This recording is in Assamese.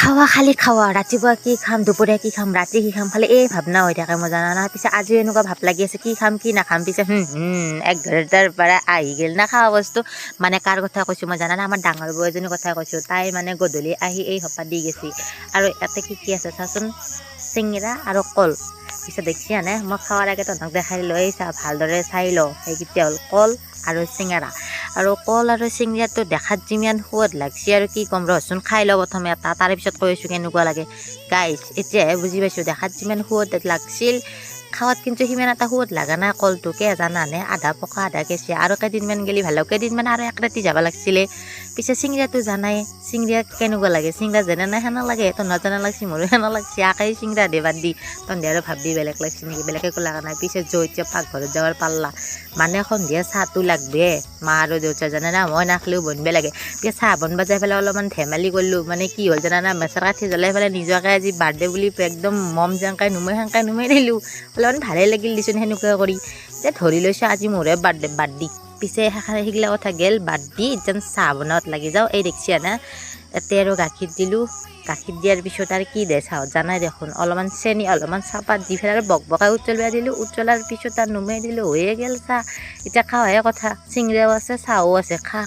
খাওয়া খালি খাওয়া ৰাতিপুৱা কি খাম দুপৰীয়া কি খাম ৰাতি কি খাম খালি এই ভাৱনা হৈ থাকে মই জানা না পিছে আজিও এনেকুৱা ভাৱ লাগি আছে কি খাম কি নাখাম পিছে 11টাৰ পৰা আহি গ'ল না খাৱা বস্তু মানে কাৰ কথা কৈছোঁ মই জানা না আমাৰ ডাঙৰ বৌ এজনীৰ কথা কৈছোঁ তাই মানে গধূলি আহি এই সোপা দি গৈছি আৰু ইয়াতে কি আছে চাচোন চিঙৰা আৰু কল পিছে দেখছি আনে মই খাৱাৰ আগে তহঁতক দেখাই লৈ চা ভালদৰে চাই ল সেইকেইটা হ'ল কল আৰু চিঙৰা আৰু কল আৰু চিঙৰাটো দেখাত যিমান সোৱাদ লাগছি আৰু কি ক'ম ৰচোন খাই ল প্ৰথমে এটা তাৰে পিছত কৈ আছোঁ কেনেকুৱা লাগে গাইছ এতিয়াহে বুজি পাইছোঁ দেখাত যিমান সোৱাদ লাগছিল খাৱাত কিন্তু সিমান এটা সোৱাদ লগা নাই কলটোকে জানানে আধা পকা আধা কেঁচা আৰু কেইদিনমান গেলি ভাল কেইদিনমান আৰু এক ৰাতি যাব লাগিছিলে পিছে চিঙৰাটো জানাই চিঙৰা কেনেকুৱা লাগে চিঙৰা যেনে নাই সেনে লাগে তো নজনা লাগছি মোৰো সেনে লাগছি আকাই চিঙৰা দে বাদ দি তহঁতে আৰু ভাবি বেলেগ লাগছি নেকি বেলেগ একো লগা নাই পিছে এতিয়া পাকঘৰত যাৱাৰ পাল্লা মানে সন্ধিয়া চাহটো লাগবে মা আৰু দেউতা জানে না মই নাখালেও বনিব লাগে পিছে চাহ বনবা যাই পেলাই অলপমান ধেমালি কৰিলোঁ মানে কি হ'ল জানা না মেচাৰ কাঠি জ্বলাই পেলাই নিজকে আজি বাৰ্থডে বুলি একদম মম জেংকাই নুমাই দিলোঁ অলপমান ভালেই লাগিল দিচোন সেনেকুৱা কৰি যে ধৰি লৈছোঁ আজি মোৰে বাৰ্থডে বাদ দি পিছে সেইগিলা কথা গেল বাদ দি যেন চাহ বনাওয়াত লাগি যাওঁ এই দেখছি না তাতে আৰু গাখীৰ দিলোঁ গাখীৰ দিয়াৰ পিছত আৰু কি দে চাহত জানাই দেখোন অলপমান চেনি অলপমান চাহপাত দি পেলাই আৰু বকবকাই উতলিয়াই দিলোঁ উতলাৰ পিছত আৰু নুমাই দিলোঁ হৈয়ে গ'ল চাহ এতিয়া খাওঁহে কথা চিঙৰাও আছে চাহো আছে খা